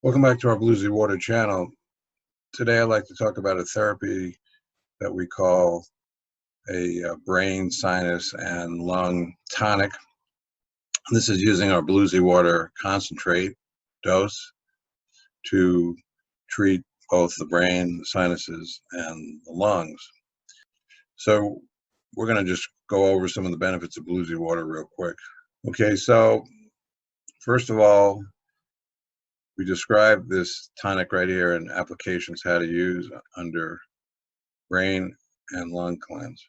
Welcome back to our Bluesy Water channel. Today I'd like to talk about a therapy that we call a brain, sinus, and lung tonic. This is using our Bluesy Water concentrate dose to treat both the brain, the sinuses, and the lungs. So we're going to just go over some of the benefits of Bluesy Water real quick. Okay, so first of all, we describe this tonic right here in applications, how to use under brain and lung cleanse.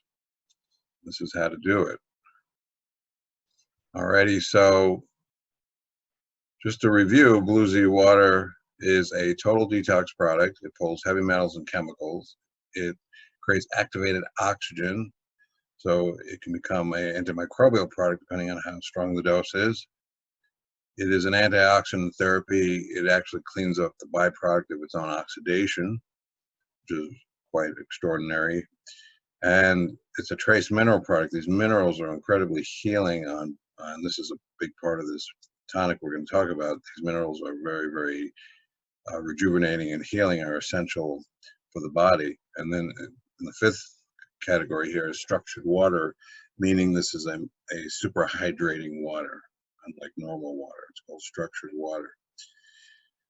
This is how to do it. Alrighty, so just to review, Bluesy Water is a total detox product. It pulls heavy metals and chemicals. It creates activated oxygen, so it can become an antimicrobial product depending on how strong the dose is. It is an antioxidant therapy. It actually cleans up the byproduct of its own oxidation, which is quite extraordinary. And it's a trace mineral product. These minerals are incredibly healing and this is a big part of this tonic we're going to talk about. These minerals are very, very rejuvenating and healing, are essential for the body. And then in the fifth category here is structured water, meaning this is a super hydrating water. Unlike normal water, it's called structured water.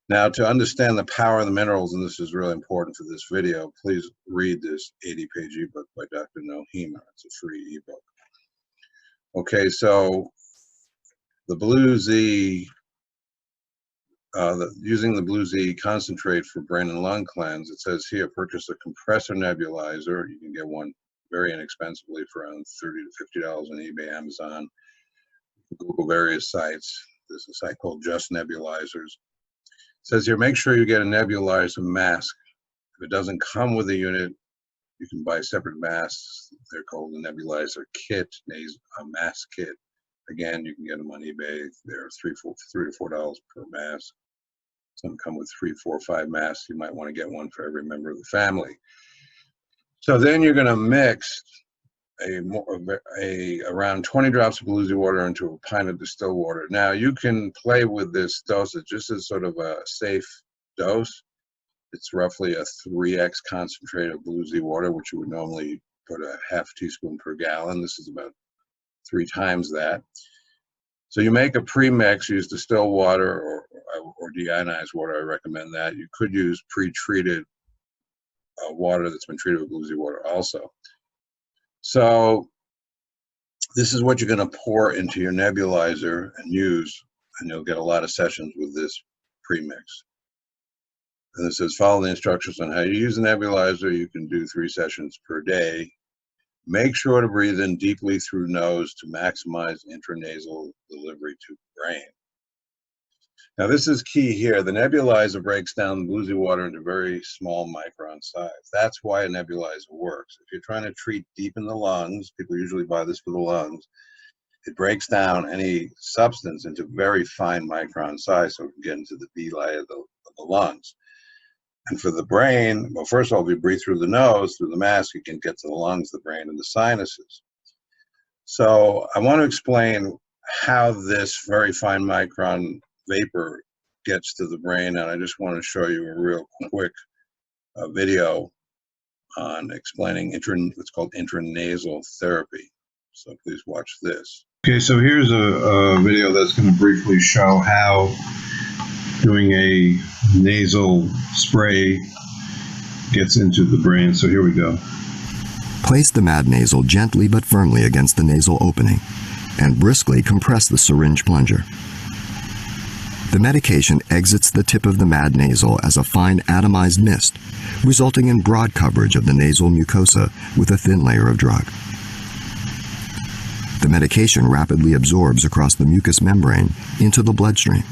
Now, to understand the power of the minerals, and this is really important for this video, please read this 80-page ebook by Dr. Nohima. It's a free ebook. Okay, so the Bluesy, using the Bluesy concentrate for brain and lung cleanse, it says here, purchase a compressor nebulizer. You can get one very inexpensively for around $30 to $50 on eBay, Amazon. Google various sites. There's a site called Just Nebulizers. It says here, make sure you get a nebulizer mask. If it doesn't come with a unit, you can buy separate masks. They're called the nebulizer kit, a mask kit. Again, you can get them on eBay. They're $3 to $4 per mask. Some come with 3, 4, 5 masks. You might want to get one for every member of the family. So then you're going to mix around 20 drops of Bluesy Water into a pint of distilled water. Now you can play with this dosage. This is sort of a safe dose. It's roughly a 3x concentrate of Bluesy Water, which you would normally put a half teaspoon per gallon. This is about 3 times that. So you make a pre-mix, use distilled water or deionized water. I recommend that. You could use pre-treated water that's been treated with Bluesy Water also. So this is what you're going to pour into your nebulizer and use, and you'll get a lot of sessions with this premix. And it says, follow the instructions on how you use the nebulizer. You can do 3 sessions per day. Make sure to breathe in deeply through nose to maximize intranasal delivery to brain. Now this is key here. The nebulizer breaks down the Bluesy Water into very small micron size. That's why a nebulizer works. If you're trying to treat deep in the lungs, people usually buy this for the lungs, it breaks down any substance into very fine micron size so it can get into the villi of the lungs. And for the brain, well, first of all, if you breathe through the nose, through the mask, you can get to the lungs, the brain, and the sinuses. So I want to explain how this very fine micron vapor gets to the brain, and I just want to show you a real quick video on explaining what's called intranasal therapy. So please watch this. Okay, so here's a video that's going to briefly show how doing a nasal spray gets into the brain. So here we go. Place the mad nasal gently but firmly against the nasal opening and briskly compress the syringe plunger. The medication exits the tip of the mad nasal as a fine atomized mist, resulting in broad coverage of the nasal mucosa with a thin layer of drug. The medication rapidly absorbs across the mucous membrane into the bloodstream,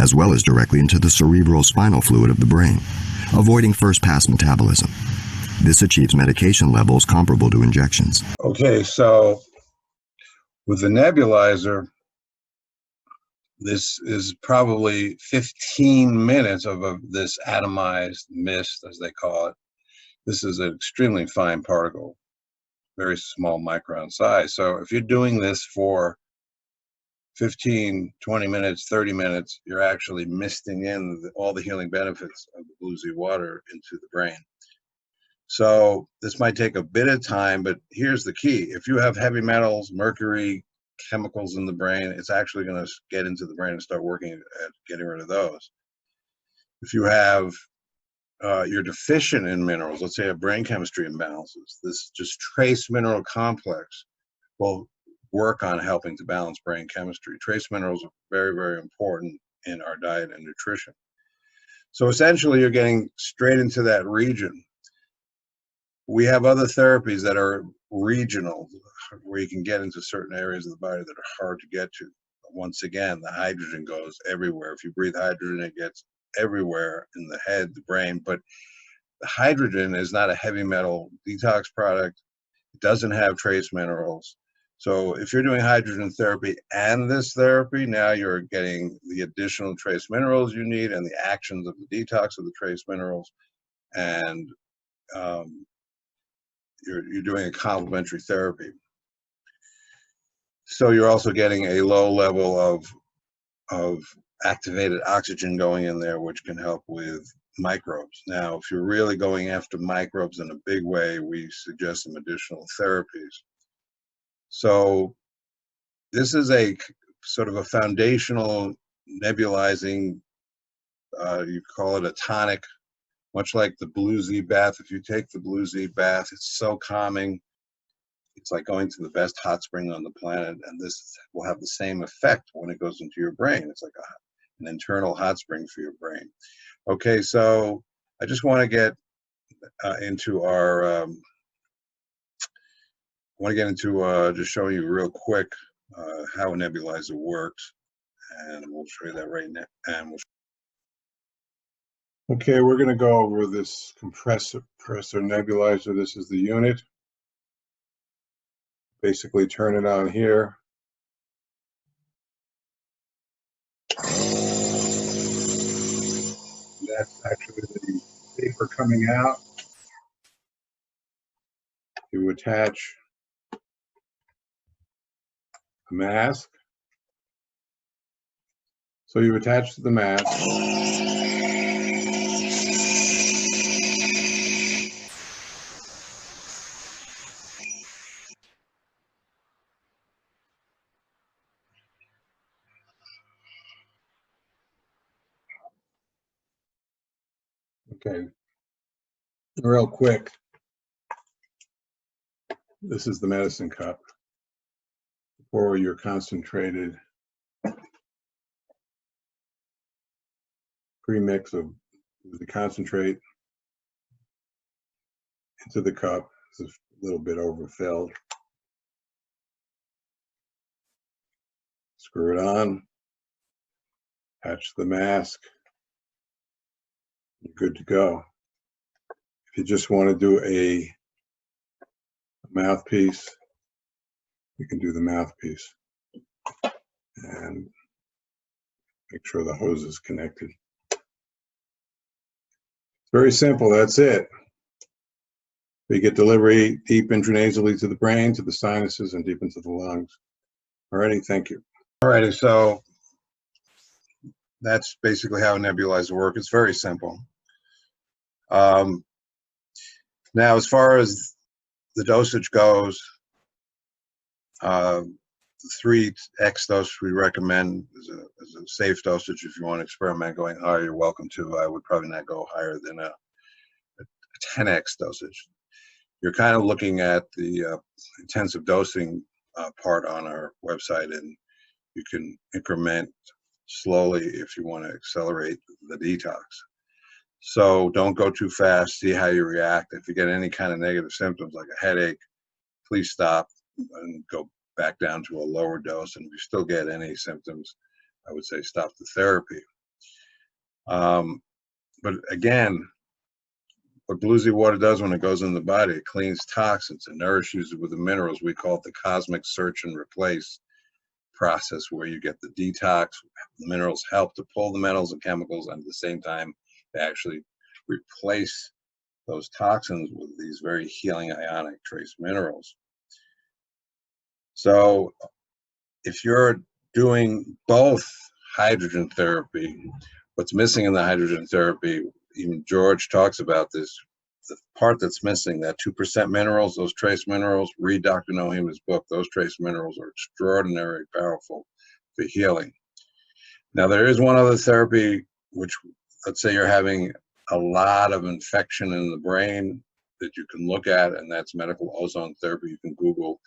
as well as directly into the cerebral spinal fluid of the brain, avoiding first-pass metabolism. This achieves medication levels comparable to injections. Okay, so with the nebulizer, this is probably 15 minutes of this atomized mist, as they call it. This is an extremely fine particle, very small micron size. So if you're doing this for 15, 20 minutes, 30 minutes, you're actually misting in all the healing benefits of the Blue Z water into the brain. So this might take a bit of time, but here's the key. If you have heavy metals, mercury, chemicals in the brain, it's actually going to get into the brain and start working at getting rid of those. If you have, you're deficient in minerals, let's say a brain chemistry imbalances, this just trace mineral complex will work on helping to balance brain chemistry. Trace minerals are very, very important in our diet and nutrition. So essentially you're getting straight into that region. We have other therapies that are regional, where you can get into certain areas of the body that are hard to get to. Once again, the hydrogen goes everywhere. If you breathe hydrogen, it gets everywhere in the head, the brain. But the hydrogen is not a heavy metal detox product. It doesn't have trace minerals. So if you're doing hydrogen therapy and this therapy, now you're getting the additional trace minerals you need and the actions of the detox of the trace minerals, and you're doing a complementary therapy. So you're also getting a low level of activated oxygen going in there, which can help with microbes. Now, if you're really going after microbes in a big way, we suggest some additional therapies. So this is a sort of a foundational nebulizing, you call it a tonic, much like the Blue Z bath. If you take the Blue Z bath, it's so calming. It's like going to the best hot spring on the planet, and this will have the same effect when it goes into your brain. It's like an internal hot spring for your brain. Okay, so I just want to get into our, just showing you real quick how a nebulizer works, and we'll show you that right now. And okay, we're going to go over this compressor nebulizer. This is the unit. Basically, turn it on here. That's actually the vapor coming out. You attach a mask. So you attach to the mask. Okay, real quick. This is the medicine cup. Pour your concentrated premix of the concentrate into the cup. It's a little bit overfilled. Screw it on. Attach the mask. You're good to go. If you just want to do a mouthpiece, you can do the mouthpiece. And make sure the hose is connected. Very simple, that's it. You get delivery deep intranasally to the brain, to the sinuses, and deep into the lungs. Alrighty, thank you. Alrighty, so that's basically how a nebulizer works. It's very simple. Now, as far as the dosage goes, 3x dose we recommend is a safe dosage. If you want to experiment going higher, you're welcome to. I would probably not go higher than a 10x dosage. You're kind of looking at the intensive dosing part on our website, and you can increment slowly if you want to accelerate the detox. So don't go too fast, see how you react. If you get any kind of negative symptoms like a headache, please stop and go back down to a lower dose. And if you still get any symptoms, I would say stop the therapy. But again, what Blue Z water does when it goes in the body, it cleans toxins and nourishes you with the minerals. We call it the cosmic search and replace process, where you get the detox. The minerals help to pull the metals and chemicals, and at the same time, they actually replace those toxins with these very healing ionic trace minerals. So if you're doing both hydrogen therapy. What's missing in the hydrogen therapy, even George talks about this, the part that's missing, that 2% minerals, those trace minerals, read Dr. Noheima's book, those trace minerals are extraordinarily powerful for healing. Now, there is one other therapy, which, let's say you're having a lot of infection in the brain that you can look at, and that's medical ozone therapy. You can Google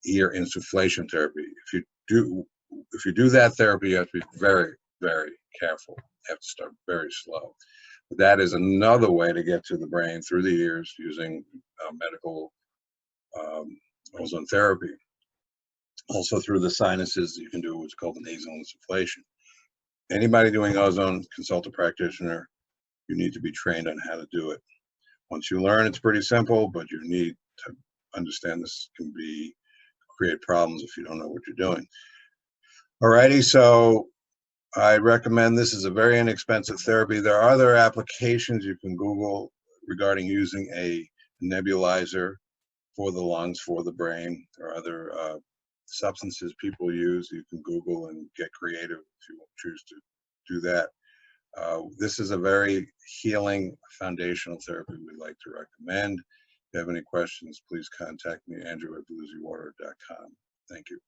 ear insufflation therapy. If you do that therapy, you have to be very, very careful. You have to start very slow. But that is another way to get to the brain through the ears using medical ozone therapy. Also through the sinuses, you can do what's called nasal insufflation. Anybody doing ozone, consult a practitioner. You need to be trained on how to do it. Once you learn, it's pretty simple, but you need to understand this can create problems if you don't know what you're doing. Alrighty, so I recommend this is a very inexpensive therapy. There are other applications you can Google regarding using a nebulizer for the lungs, for the brain. There are other substances people use. You can Google and get creative if you choose to do that. This is a very healing foundational therapy we'd like to recommend. If you have any questions, please contact me, Andrew@bluesywater.com. Thank you.